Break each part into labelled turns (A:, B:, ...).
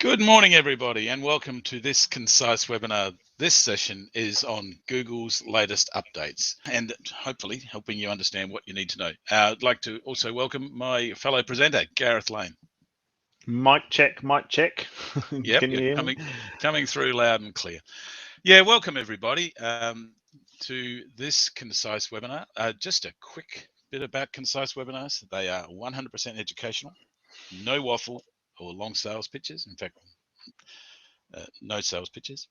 A: Good morning, everybody, and welcome to this Concise Webinar. This session is on Google's latest updates and hopefully helping you understand what you need to know. I'd like to also welcome my fellow presenter, Gareth Lane.
B: Mic check, mic check.
A: Yep,
B: Can you hear me?
A: coming through loud and clear. Yeah, welcome everybody to this Concise Webinar. Just a quick bit about Concise Webinars. They are 100% educational, no waffle or long sales pitches. In fact, no sales pitches.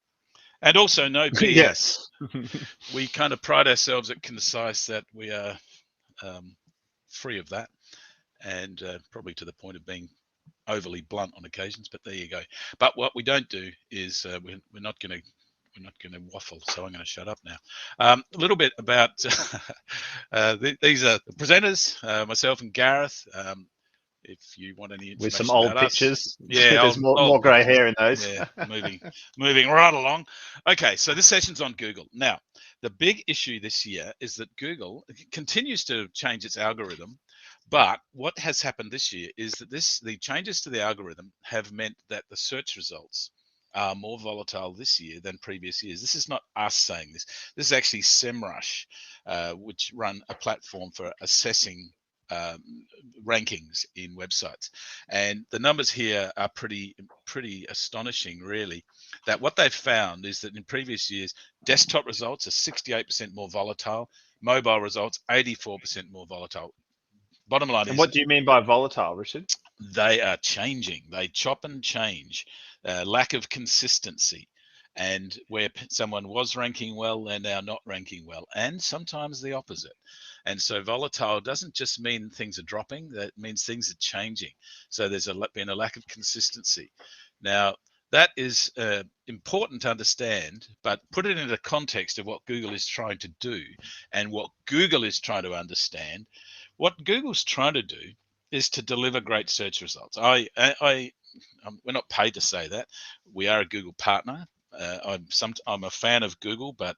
A: And also no BS.
B: Yes.
A: We kind of pride ourselves at Concise that we are free of that, and probably to the point of being overly blunt on occasions. But there you go. But what we don't do is we're not going to waffle. So I'm going to shut up now. A little bit about these are the presenters, myself and Gareth. If you want any information
B: With some old
A: about
B: pictures.
A: us, yeah,
B: There's more grey hair in those.
A: Yeah, moving right along. Okay, so this session's on Google. Now, the big issue this year is that Google continues to change its algorithm, but what has happened this year is that the changes to the algorithm have meant that the search results are more volatile this year than previous years. This is not us saying this. This is actually SEMrush, which run a platform for assessing rankings in websites, and the numbers here are pretty astonishing, really. That what they've found is that in previous years, desktop results are 68% more volatile, mobile results 84% more volatile. Bottom line
B: And
A: is,
B: what do you mean by volatile, Richard?
A: they are changing. They chop and change. Lack of consistency. And where someone was ranking well, they're now not ranking well, and sometimes the opposite. And so volatile doesn't just mean things are dropping, that means things are changing. So there's been a lack of consistency. Now, that is important to understand, but put it in the context of what Google is trying to do and what Google is trying to understand. What Google's trying to do is to deliver great search results. We're not paid to say that. We are a Google partner. I'm a fan of Google, but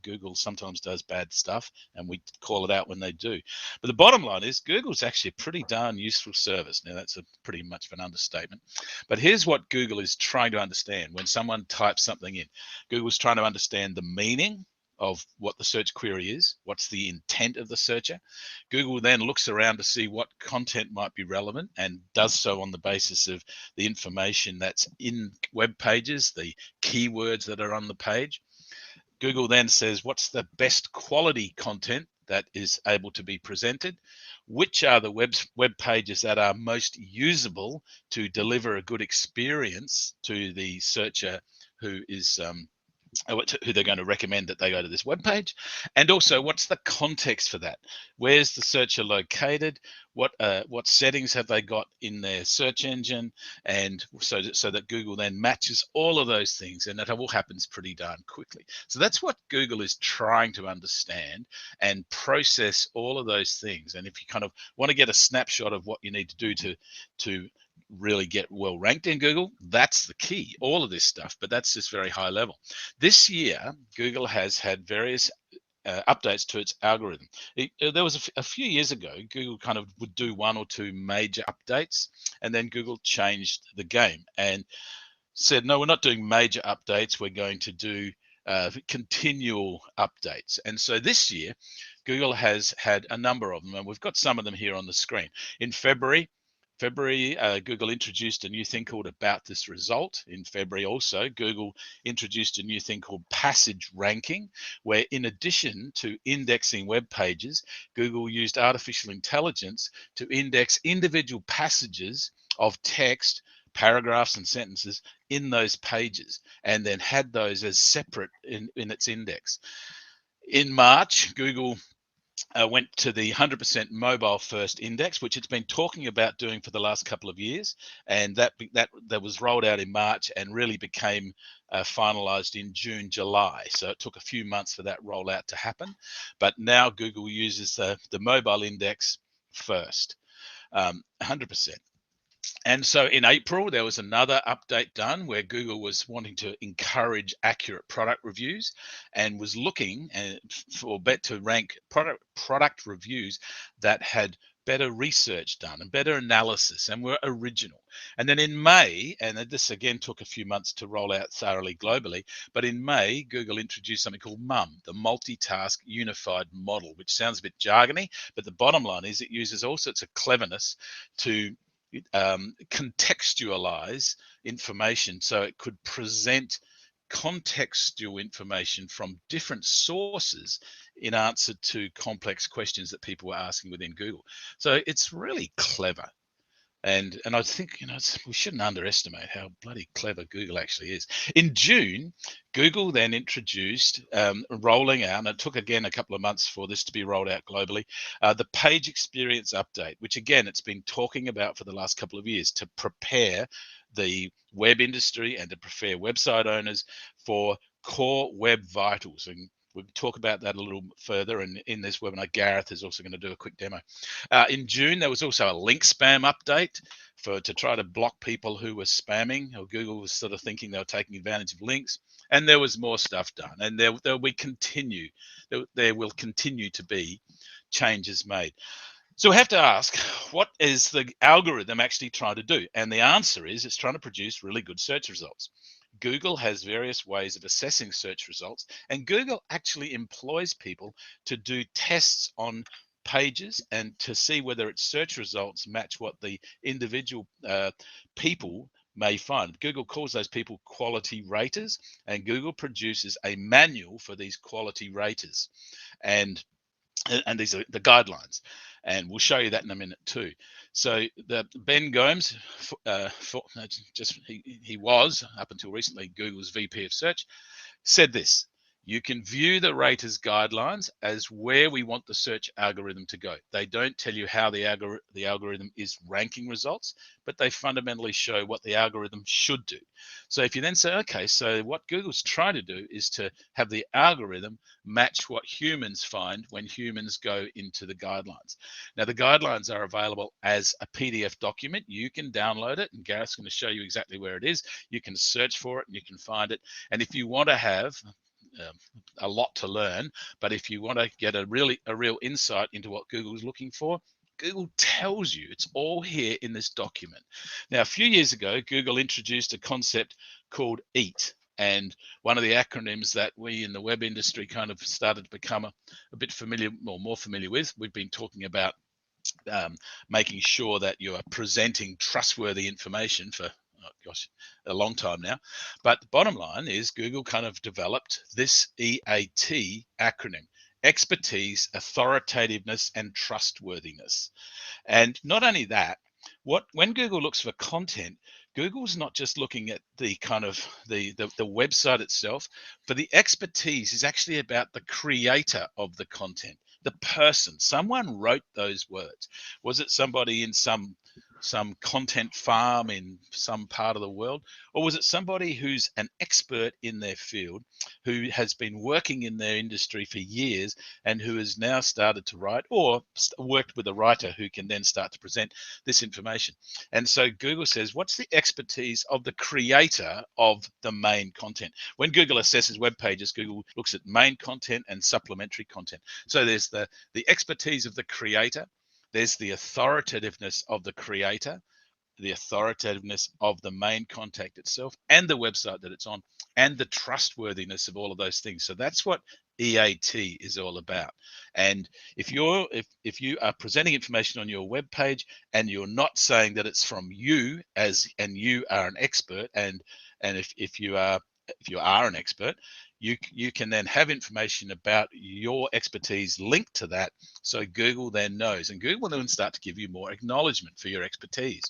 A: Google sometimes does bad stuff, and we call it out when they do. But the bottom line is, Google's actually a pretty darn useful service. Now, that's a pretty much of an understatement. But here's what Google is trying to understand when someone types something in. Google's trying to understand the meaning of what the search query is, what's the intent of the searcher. Google then looks around to see what content might be relevant and does so on the basis of the information that's in web pages, the keywords that are on the page. Google then says, what's the best quality content that is able to be presented? Which are the web pages that are most usable to deliver a good experience to the searcher who they're going to recommend that they go to this web page? And also, what's the context for that? Where's the searcher located? What settings have they got in their search engine? And so that Google then matches all of those things, and that all happens pretty darn quickly. So that's what Google is trying to understand and process all of those things. And if you kind of want to get a snapshot of what you need to do to really get well ranked in Google, that's the key, all of this stuff, but that's just very high level. This year, Google has had various updates to its algorithm. There was a few years ago, Google kind of would do one or two major updates, and then Google changed the game and said, no, we're not doing major updates, we're going to do continual updates. And so this year, Google has had a number of them, and we've got some of them here on the screen. In February, Google introduced a new thing called About This Result. In February also, Google introduced a new thing called Passage Ranking, where in addition to indexing web pages, Google used artificial intelligence to index individual passages of text, paragraphs and sentences in those pages, and then had those as separate in its index. In March, Google went to the 100% mobile first index, which it's been talking about doing for the last couple of years, and that was rolled out in March and really became finalized in June, July. So it took a few months for that rollout to happen, but now Google uses the mobile index first, 100%. And so in April, there was another update done where Google was wanting to encourage accurate product reviews and was looking to rank product reviews that had better research done and better analysis, and were original. And then in May, and this again took a few months to roll out thoroughly globally, but in May, Google introduced something called MUM, the Multitask Unified Model, which sounds a bit jargony, but the bottom line is it uses all sorts of cleverness to contextualize information so it could present contextual information from different sources in answer to complex questions that people were asking within Google. So it's really clever. And I think, we shouldn't underestimate how bloody clever Google actually is. In June, Google then introduced rolling out, and it took again a couple of months for this to be rolled out globally, the page experience update, which again, it's been talking about for the last couple of years to prepare the web industry and to prepare website owners for core web vitals. And we'll talk about that a little further. And in this webinar, Gareth is also going to do a quick demo. In June, there was also a link spam update to try to block people who were spamming, or Google was sort of thinking they were taking advantage of links. And there was more stuff done. And there will continue to be changes made. So we have to ask, what is the algorithm actually trying to do? And the answer is it's trying to produce really good search results. Google has various ways of assessing search results, and Google actually employs people to do tests on pages and to see whether its search results match what the individual people may find. Google calls those people quality raters, and Google produces a manual for these quality raters. And these are the guidelines, and we'll show you that in a minute too. So Ben Gomes, he was up until recently Google's VP of Search, said this: you can view the raters guidelines as where we want the search algorithm to go. They don't tell you how the algorithm is ranking results, but they fundamentally show what the algorithm should do. So if you then say, okay, so what Google's trying to do is to have the algorithm match what humans find when humans go into the guidelines. Now, the guidelines are available as a PDF document. You can download it, and Gareth's going to show you exactly where it is. You can search for it and you can find it. And if you want to have a lot to learn, but if you want to get a real insight into what Google's looking for, Google tells you. It's all here in this document. Now, a few years ago, Google introduced a concept called EAT, and one of the acronyms that we in the web industry kind of started to become a bit familiar, or more familiar with. We've been talking about making sure that you are presenting trustworthy information for a long time now. But the bottom line is Google kind of developed this EAT acronym: expertise, authoritativeness, and trustworthiness. And not only that, when Google looks for content, Google's not just looking at the kind of the website itself, but the expertise is actually about the creator of the content, the person. Someone wrote those words. Was it somebody in some content farm in some part of the world, or was it somebody who's an expert in their field, who has been working in their industry for years and who has now started to write, or worked with a writer who can then start to present this information? And so Google says, what's the expertise of the creator of the main content? When Google assesses web pages, Google looks at main content and supplementary content. So there's the expertise of the creator, there's the authoritativeness of the creator, the authoritativeness of the main content itself and the website that it's on, and the trustworthiness of all of those things. So that's what EAT is all about. And if you are presenting information on your web page and you're not saying that it's from you and you are an expert, and if you are an expert, you can then have information about your expertise linked to that. So Google then knows, and Google will then start to give you more acknowledgement for your expertise.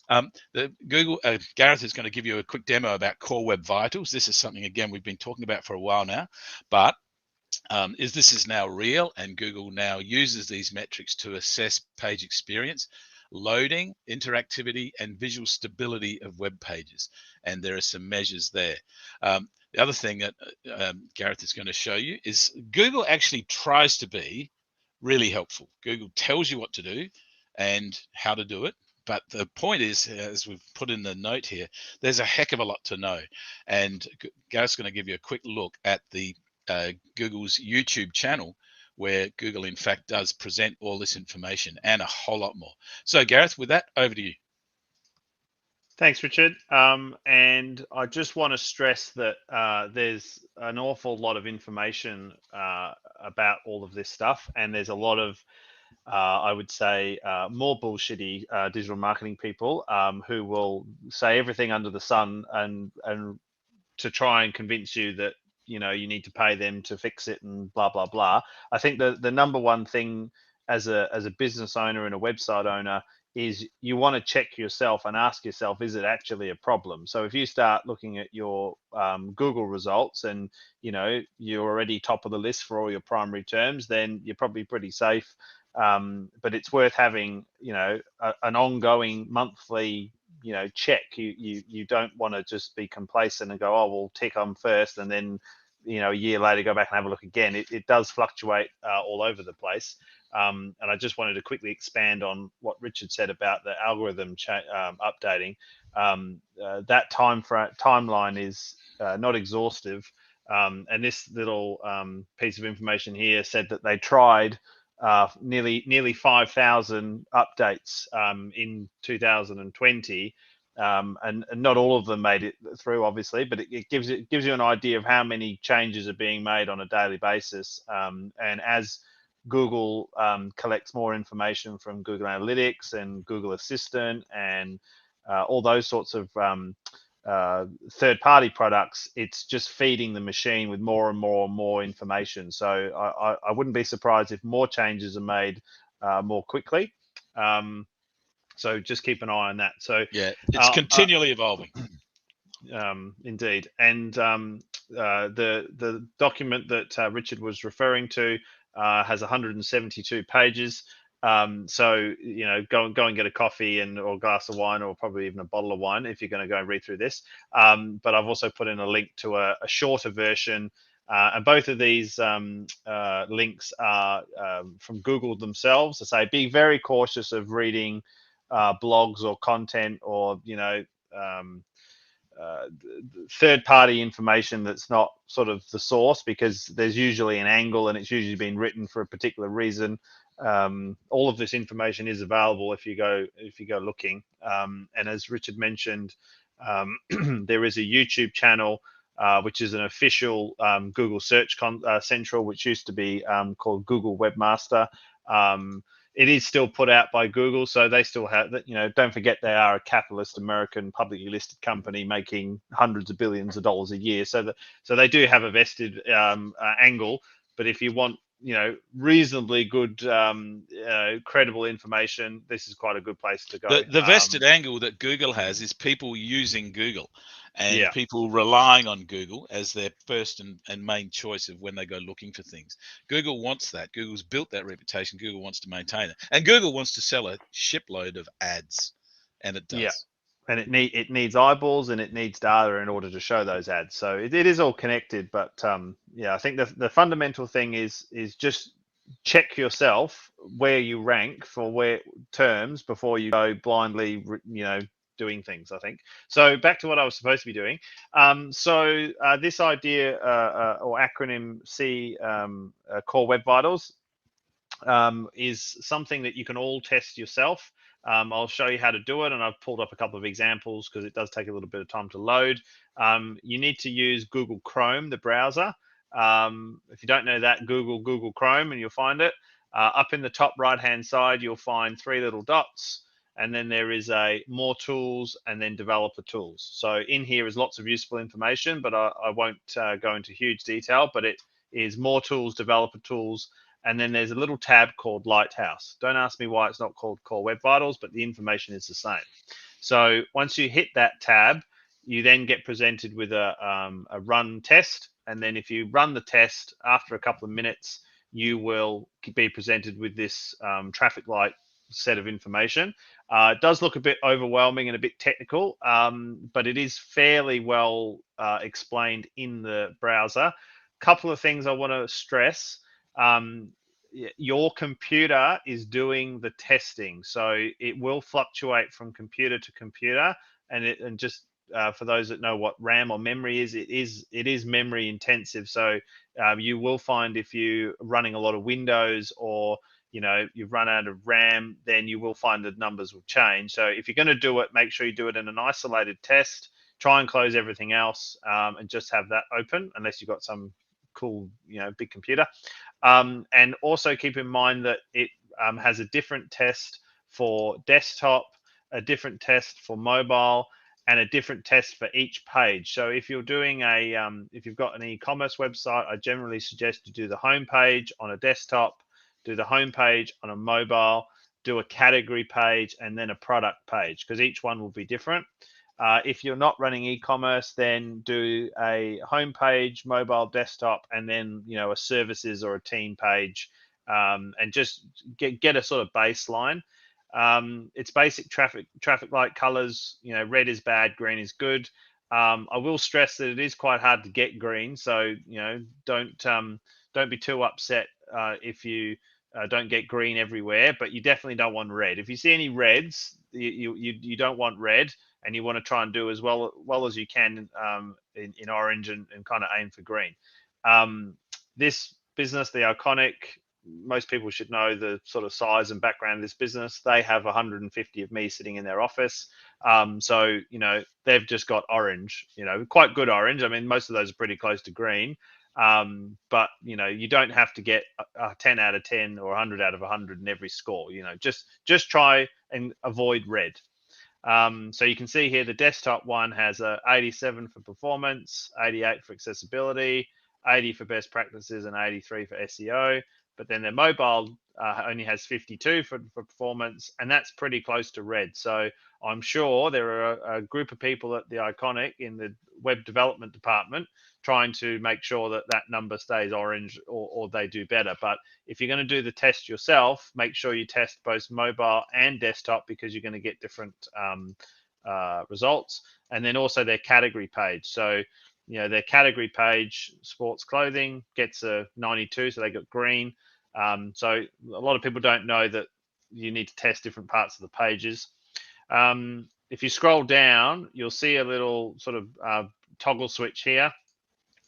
A: Gareth is going to give you a quick demo about Core Web Vitals. This is something, again, we've been talking about for a while now, but this is now real, and Google now uses these metrics to assess page experience, loading, interactivity, and visual stability of web pages. And there are some measures there. The other thing that Gareth is going to show you is Google actually tries to be really helpful. Google tells you what to do and how to do it. But the point is, as we've put in the note here, there's a heck of a lot to know. And Gareth's going to give you a quick look at the Google's YouTube channel, where Google in fact does present all this information and a whole lot more. So Gareth, with that, over to you.
B: Thanks, Richard. And I just want to stress that there's an awful lot of information about all of this stuff, and there's a lot of, I would say, more bullshitty digital marketing people who will say everything under the sun and to try and convince you that you need to pay them to fix it and blah blah blah. I think the number one thing as a business owner and a website owner is you want to check yourself and ask yourself, is it actually a problem? So if you start looking at your Google results and you're already top of the list for all your primary terms, then you're probably pretty safe. But it's worth having an ongoing monthly check. You don't want to just be complacent and go, oh, we'll tick on first, and then a year later go back and have a look again. It does fluctuate all over the place. And I just wanted to quickly expand on what Richard said about the algorithm updating. That timeline is not exhaustive. And this little piece of information here said that they tried nearly 5,000 updates in 2020, and not all of them made it through, obviously, but it gives you an idea of how many changes are being made on a daily basis. And as Google collects more information from Google Analytics and Google Assistant and all those sorts of third-party products, it's just feeding the machine with more and more and more information. So I wouldn't be surprised if more changes are made more quickly. So just keep an eye on that. So
A: yeah, it's continually evolving.
B: Indeed. And the document that Richard was referring to has 172 pages. So go and get a coffee or a glass of wine, or probably even a bottle of wine if you're going to go and read through this. But I've also put in a link to a shorter version, and both of these links are from Google themselves. I say be very cautious of reading blogs or content or third-party information that's not sort of the source, because there's usually an angle and it's usually been written for a particular reason. All of this information is available if you go looking. And as Richard mentioned, there is a YouTube channel which is an official Google Search Central, which used to be called Google Webmaster. It is still put out by Google, so they still have that. Don't forget they are a capitalist American publicly listed company making hundreds of billions of dollars a year. So they do have a vested angle. But if you want reasonably good credible information, this is quite a good place to go.
A: The vested angle that Google has is people using Google and
B: Yeah.
A: people relying on Google as their first and main choice of when they go looking for things. Google wants that. Google's built that reputation. Google wants to maintain it. And Google wants to sell a shipload of ads, and it does.
B: Yeah. And it needs eyeballs and it needs data in order to show those ads. So it is all connected. But I think the fundamental thing is just check yourself where you rank for terms before you go blindly, doing things, I think. So back to what I was supposed to be doing. So this idea or acronym C, Core Web Vitals, is something that you can all test yourself. I'll show you how to do it, and I've pulled up a couple of examples because it does take a little bit of time to load. You need to use Google Chrome, the browser. If you don't know that, Google Chrome and you'll find it. Up in the top right-hand side, you'll find three little dots, and then there is a More Tools and then Developer Tools. So in here is lots of useful information, but I won't go into huge detail, but it is More Tools, Developer Tools, and then there's a little tab called Lighthouse. Don't ask me why it's not called Core Web Vitals, but the information is the same. So once you hit that tab, you then get presented with a run test. And then if you run the test, after a couple of minutes, you will be presented with this traffic light set of information. It does look a bit overwhelming and a bit technical, but it is fairly well explained in the browser. Couple of things I want to stress. Your computer is doing the testing, so it will fluctuate from computer to computer, and just for those that know what RAM or memory is, it is memory intensive. So you will find if you're running a lot of Windows, or you've run out of RAM, then you will find the numbers will change. So if you're going to do it, make sure you do it in an isolated test. Try and close everything else, and just have that open, unless you've got some cool, big computer. And also keep in mind that it has a different test for desktop, a different test for mobile, and a different test for each page. So if you're doing if you've got an e-commerce website, I generally suggest you do the home page on a desktop, do the home page on a mobile, do a category page, and then a product page, because each one will be different. If you're not running e-commerce, then do a home page, mobile, desktop, and then a services or a team page, and just get a sort of baseline. It's basic traffic light colors. Red is bad, green is good. I will stress that it is quite hard to get green, so don't be too upset if you don't get green everywhere, but you definitely don't want red. If you see any reds, you don't want red, and you want to try and do as well as you can in orange, and kind of aim for green. This business, the Iconic, most people should know the sort of size and background of this business. They have 150 of me sitting in their office. So, they've just got orange, quite good orange. I mean, most of those are pretty close to green. But, you don't have to get a 10 out of 10 or 100 out of 100 in every score. Just try and avoid red. So you can see here the desktop one has a 87 for performance, 88 for accessibility, 80 for best practices, and 83 for SEO. But then their mobile only has 52 for performance, and that's pretty close to red. So I'm sure there are a group of people at the Iconic in the web development department trying to make sure that that number stays orange, or they do better. But if you're going to do the test yourself, make sure you test both mobile and desktop, because you're going to get different results. And then also their category page. So their category page, sports clothing, gets a 92, so they got green. So a lot of people don't know that you need to test different parts of the pages. If you scroll down, you'll see a little sort of toggle switch here.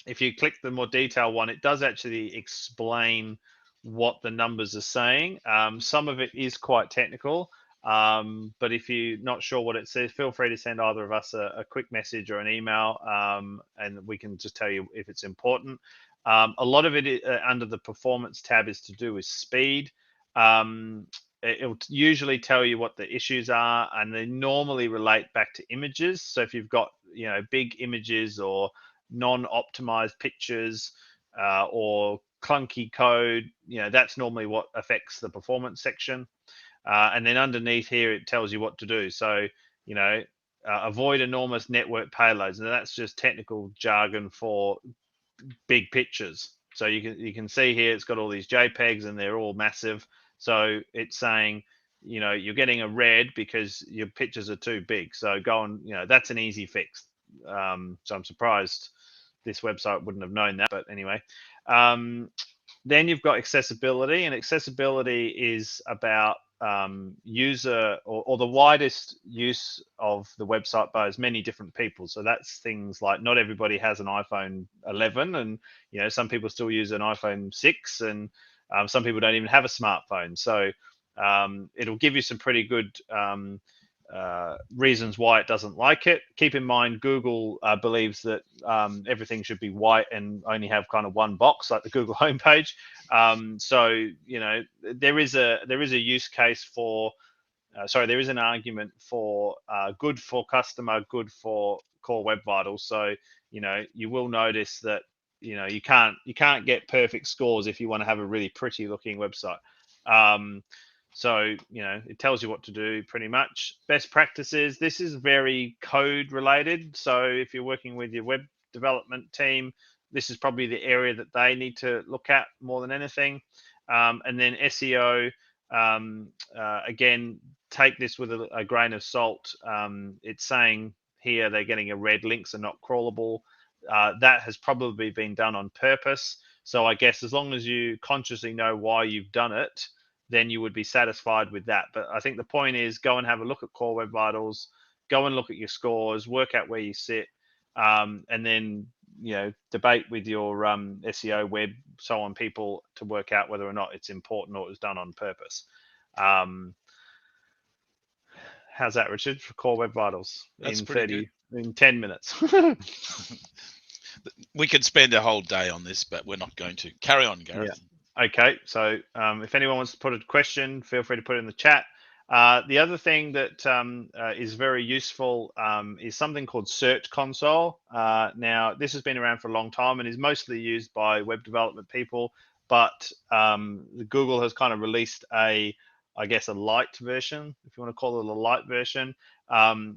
B: If you click the more detailed one, it does actually explain what the numbers are saying. Some of it is quite technical, but if you're not sure what it says, feel free to send either of us a quick message or an email, and we can just tell you if it's important. A lot of it under the performance tab is to do with speed. It'll usually tell you what the issues are, and they normally relate back to images. So if you've got big images, or non-optimized pictures, or clunky code, that's normally what affects the performance section. And then underneath here, it tells you what to do. So, avoid enormous network payloads. And that's just technical jargon for big pictures. So you can see here, it's got all these JPEGs, and they're all massive. So it's saying, you're getting a red because your pictures are too big. So go and, that's an easy fix. So I'm surprised this website wouldn't have known that, but anyway. Then you've got accessibility, and accessibility is about user or the widest use of the website by as many different people. So that's things like, not everybody has an iPhone 11, and some people still use an iPhone 6, and some people don't even have a smartphone. So it'll give you some pretty good reasons why it doesn't like it. Keep in mind, Google believes that everything should be white and only have kind of one box, like the Google homepage. So there is a use case for there is an argument for good for customer, good for core web vitals. So you will notice that you can't get perfect scores if you want to have a really pretty looking website. So, it tells you what to do pretty much. Best practices, this is very code related. So if you're working with your web development team, this is probably the area that they need to look at more than anything. And then SEO, again, take this with a grain of salt. It's saying here they're getting a red, links are not crawlable. That has probably been done on purpose. So I guess as long as you consciously know why you've done it, then you would be satisfied with that. But I think the point is, go and have a look at Core Web Vitals, go and look at your scores, work out where you sit, and then debate with your SEO, web, so on people to work out whether or not it's important or it was done on purpose. How's that, Richard, for Core Web Vitals?
A: That's pretty good.
B: In 10 minutes.
A: We could spend a whole day on this, but we're not going to. Carry on, Gareth.
B: Yeah. Okay, so if anyone wants to put a question, feel free to put it in the chat. The other thing that is very useful is something called Search Console. Now, this has been around for a long time and is mostly used by web development people, but Google has kind of released a light version, if you want to call it a light version,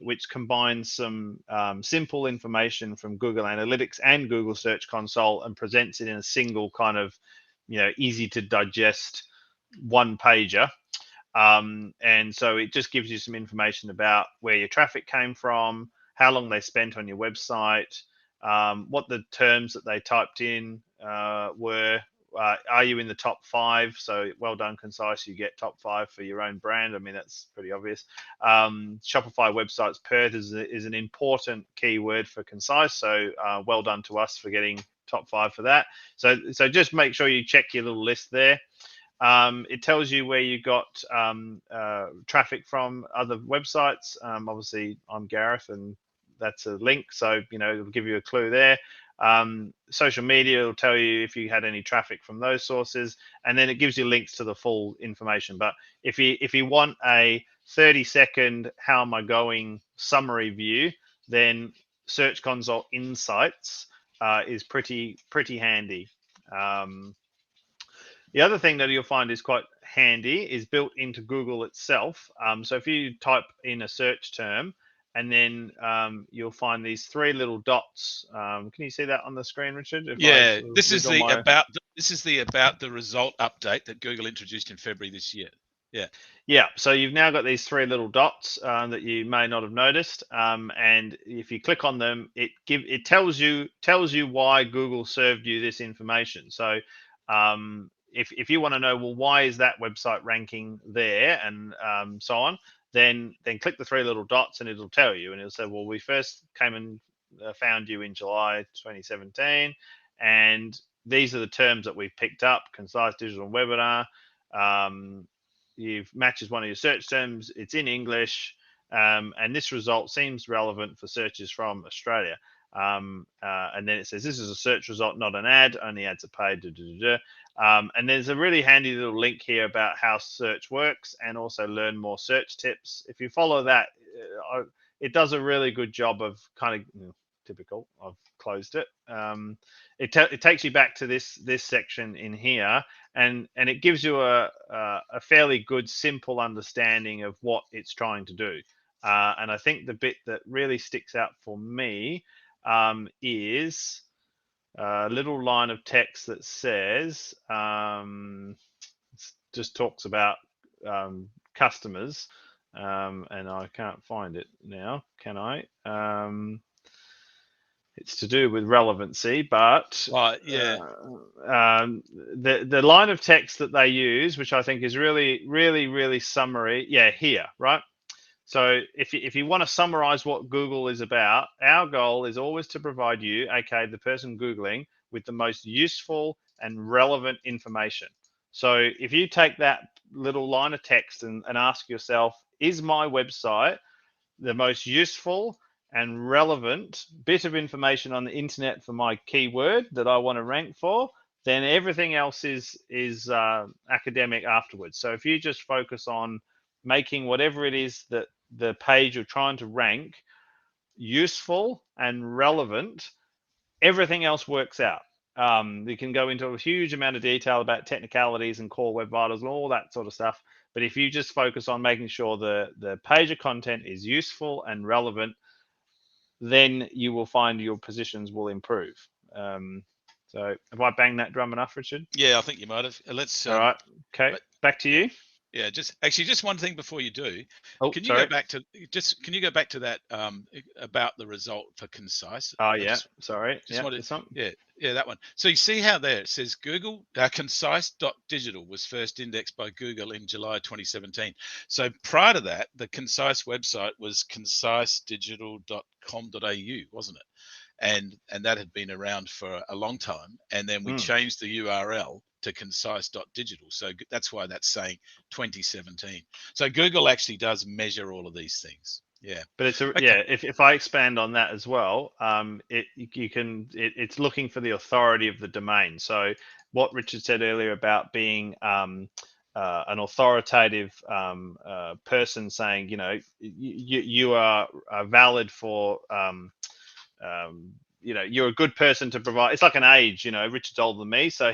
B: which combines some simple information from Google Analytics and Google Search Console and presents it in a single kind of, easy to digest one pager. And so it just gives you some information about where your traffic came from, how long they spent on your website, what the terms that they typed in were. Are you in the top 5? So well done, Concise. You get top 5 for your own brand. I mean, that's pretty obvious. Shopify websites Perth is an important keyword for Concise. So well done to us for getting top 5 for that. So just make sure you check your little list there. It tells you where you got traffic from other websites. Obviously, I'm Gareth, and that's a link. So, it'll give you a clue there. Social media will tell you if you had any traffic from those sources, and then it gives you links to the full information. But if you want a 30-second how am I going summary view, then Search Console Insights is pretty handy. The other thing that you'll find is quite handy is built into Google itself. So if you type in a search term, and then you'll find these 3 little dots. Can you see that on the screen, Richard?
A: This is the about the result update that Google introduced in February this year.
B: Yeah. So you've now got these 3 little dots that you may not have noticed, and if you click on them, it tells you why Google served you this information. So if you want to know, well, why is that website ranking there, and so on, then click the 3 little dots and it'll tell you, and it'll say, well, we first came and found you in July 2017, and these are the terms that we've picked up: concise digital webinar. You've matches one of your search terms. It's in English, and this result seems relevant for searches from Australia. And then it says this is a search result, not an ad. Only ads are paid. And there's a really handy little link here about how search works, and also learn more search tips. If you follow that, it does a really good job of kind of typical. I've closed it. It takes you back to this section in here, and it gives you a fairly good, simple understanding of what it's trying to do. And I think the bit that really sticks out for me is a little line of text that says, just talks about customers, and I can't find it now, can I? It's to do with relevancy, but the line of text that they use, which I think is really summary, here, right? So if you want to summarize what Google is about, our goal is always to provide you, aka the person Googling, with the most useful and relevant information. So if you take that little line of text and ask yourself, is my website the most useful and relevant bit of information on the internet for my keyword that I want to rank for, then everything else is academic afterwards. So if you just focus on making whatever it is that the page you're trying to rank useful and relevant, everything else works out. You can go into a huge amount of detail about technicalities and core web vitals and all that sort of stuff. But if you just focus on making sure the page of content is useful and relevant, then you will find your positions will improve. So have I banged that drum enough, Richard?
A: Yeah, I think you might have. Let's.
B: All right. Okay. Back to you.
A: Yeah, just one thing before you do.
B: Oh,
A: Can you
B: sorry.
A: go back to that about the result for Concise?
B: Oh,
A: I
B: yeah.
A: just
B: Sorry.
A: just
B: Yeah.
A: wanted,
B: This one.
A: yeah, that one. So you see how there it says Google concise.digital was first indexed by Google in July 2017. So prior to that, the Concise website was concise.digital.com.au, wasn't it? And that had been around for a long time, and then we changed the URL to concise.digital. So that's why that's saying 2017. So Google actually does measure all of these things. Yeah,
B: but it's
A: okay.
B: yeah. If I expand on that as well, it's looking for the authority of the domain. So what Richard said earlier about being an authoritative person saying, you are valid for you're a good person to provide. It's like an age. Richard's older than me, so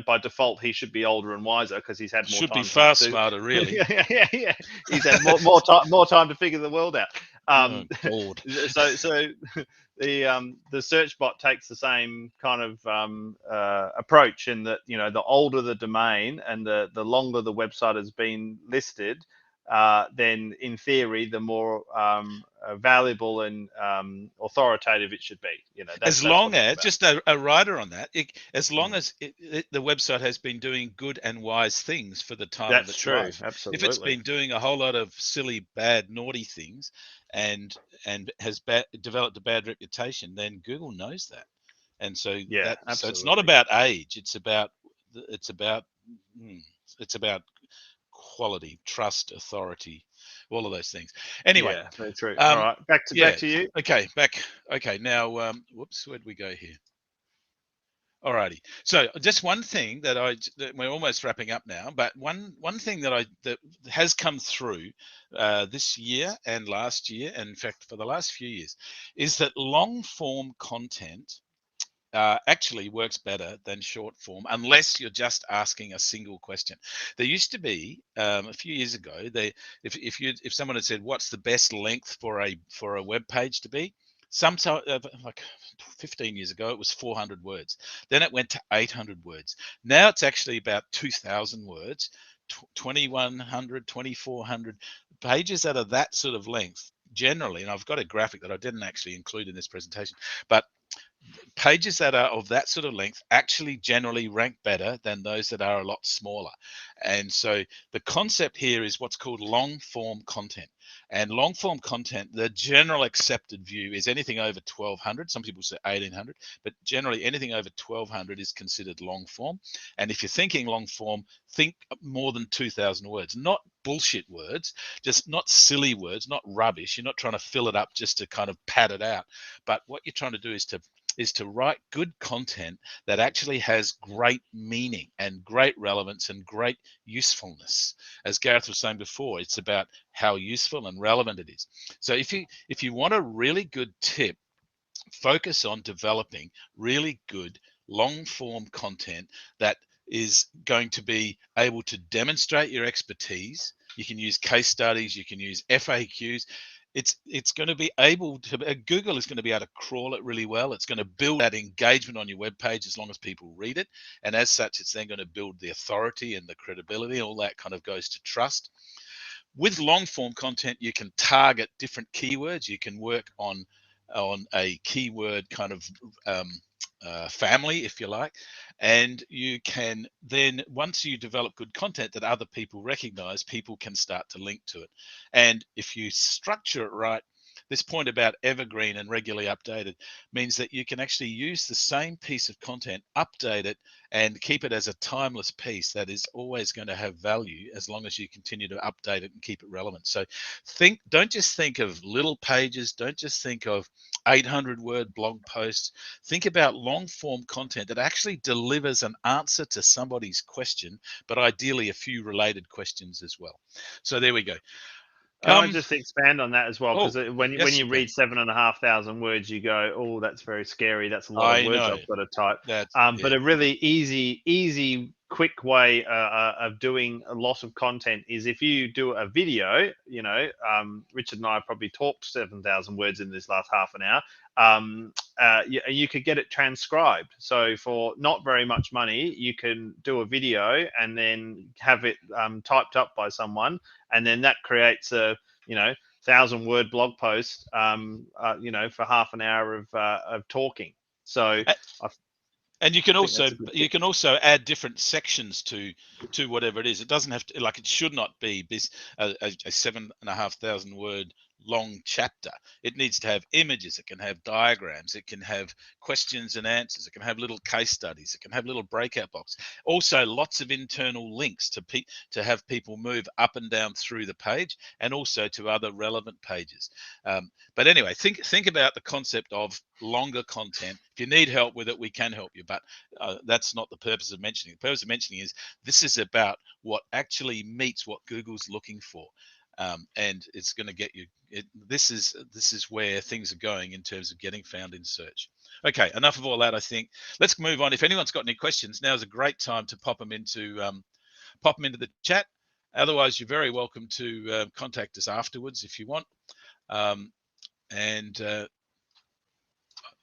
B: by default he should be older and wiser because he's had more
A: Should be
B: time
A: far
B: to do.
A: smarter, really.
B: yeah. He's had more time to figure the world out.
A: Oh, God.
B: So the search bot takes the same kind of approach in that the older the domain and the longer the website has been listed, then in theory the more valuable and authoritative it should be.
A: As long as, just a rider on that, as long as the website has been doing good and wise things for the time of its life.
B: Absolutely.
A: If it's been doing a whole lot of silly, bad, naughty things and has developed a bad reputation, then Google knows that. And so so it's not about age. It's about quality, trust, authority, all of those things. Anyway,
B: yeah, very true. All right, back to you.
A: Okay, back. Okay, now, whoops, where'd we go here? Alrighty. So just one thing that we're almost wrapping up now, but one thing that has come through this year and last year, and in fact for the last few years, is that long form content actually works better than short form unless you're just asking a single question. There used to be a few years ago, if someone had said what's the best length for a web page to be, sometime like 15 years ago it was 400 words. Then it went to 800 words. Now it's actually about 2,000 words, 2,100, 2,400 pages that are that sort of length generally. And I've got a graphic that I didn't actually include in this presentation, but pages that are of that sort of length actually generally rank better than those that are a lot smaller. And so the concept here is what's called long form content. And long form content, the general accepted view is anything over 1,200. Some people say 1,800, but generally anything over 1,200 is considered long form. And if you're thinking long form, think more than 2,000 words, not bullshit words, just not silly words, not rubbish. You're not trying to fill it up just to kind of pad it out. But what you're trying to do is to write good content that actually has great meaning and great relevance and great usefulness. As Gareth was saying before, it's about how useful and relevant it is. So if you want a really good tip, focus on developing really good long form content that is going to be able to demonstrate your expertise. You can use case studies, you can use FAQs. It's going to be able to, Google is going to be able to crawl it really well. It's going to build that engagement on your web page as long as people read it. And as such, it's then going to build the authority and the credibility. All that kind of goes to trust. With long form content, you can target different keywords. You can work on a keyword kind of family, if you like, and you can then, once you develop good content that other people recognize, people can start to link to it. And if you structure it right, this point about evergreen and regularly updated means that you can actually use the same piece of content, update it, and keep it as a timeless piece that is always going to have value as long as you continue to update it and keep it relevant. So don't just think of little pages, don't just think of 800-word blog posts. Think about long form content that actually delivers an answer to somebody's question, but ideally a few related questions as well. So there we go.
B: Can I just expand on that as well? Because when you
A: can.
B: read 7,500 words, you go, "Oh, that's very scary. That's a lot of words I've got to type." But a really easy quick way of doing a lot of content is if you do a video. Richard and I probably talked 7,000 words in this last half an hour. You could get it transcribed. So for not very much money, you can do a video and then have it typed up by someone, and then that creates a 1,000-word blog post, for half an hour of talking. So
A: and you can also add different sections to whatever it is. It doesn't have to, it should not be a 7,500 word long chapter. It needs to have images. It can have diagrams. It can have questions and answers. It can have little case studies. It can have little breakout boxes. Also, lots of internal links to have people move up and down through the page, and also to other relevant pages. But anyway, think about the concept of longer content. If you need help with it, we can help you, but that's not the purpose of mentioning. The purpose of mentioning is this is about what actually meets what Google's looking for. And it's going to get you. This is where things are going in terms of getting found in search. Okay, enough of all that. I think let's move on. If anyone's got any questions, now is a great time to pop them into the chat. Otherwise, you're very welcome to contact us afterwards if you want.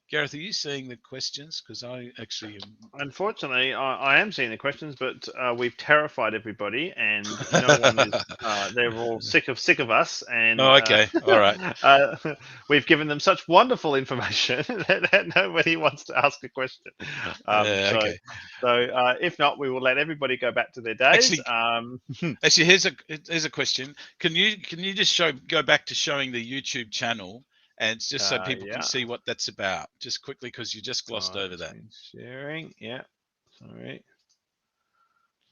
A: Gareth, are you seeing the questions? Because I actually am.
B: Unfortunately, I am seeing the questions, but we've terrified everybody, and no one is. They're all sick of us, and
A: okay, all right.
B: We've given them such wonderful information that nobody wants to ask a question.
A: Okay.
B: So if not, we will let everybody go back to their days.
A: Actually, here's a question. Can you just go back to showing the YouTube channel? And just so people can see what that's about, just quickly, because you just glossed over that.
B: Sharing, yeah. Sorry,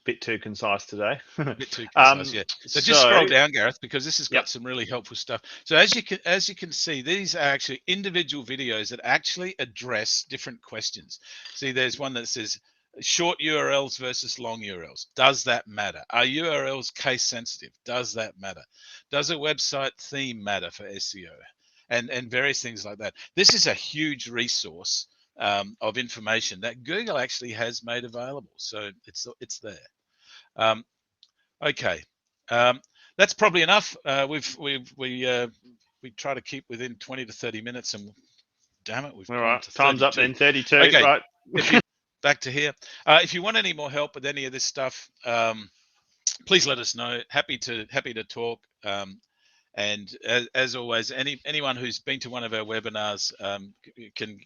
B: bit too concise today.
A: Bit too concise, yeah. So just scroll down, Gareth, because this has got some really helpful stuff. So as you can see, these are actually individual videos that actually address different questions. See, there's one that says short URLs versus long URLs. Does that matter? Are URLs case sensitive? Does that matter? Does a website theme matter for SEO? And various things like that. This is a huge resource of information that Google actually has made available. So it's there. Okay, that's probably enough. We try to keep within 20 to 30 minutes, and damn it, we've
B: all right.
A: To
B: time's 32. Up then. 32.
A: Okay,
B: right.
A: Back to here. If you want any more help with any of this stuff, please let us know. Happy to talk. And as always, anyone who's been to one of our webinars can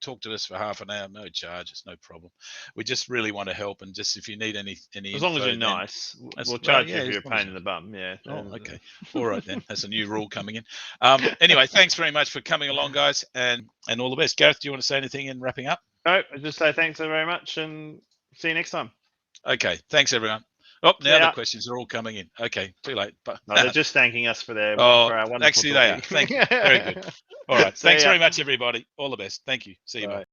A: talk to us for half an hour, no charge, it's no problem. We just really want to help, and just if you need any
B: as long
A: info,
B: as you're nice, we'll charge you if you're a pain in the bum. Yeah.
A: Oh, okay. All right then. That's a new rule coming in. Anyway, thanks very much for coming along, guys, and all the best. Gareth, do you want to say anything in wrapping up?
B: No, I just say thanks very much, and see you next time.
A: Okay. Thanks, everyone. Oh, now the questions are all coming in. Okay, too late. But
B: no, they're just thanking us for their.
A: Oh,
B: for our wonderful
A: actually, they are. Thank you. Very good. All right. Thanks very much, everybody. All the best. Thank you. See you. Bye.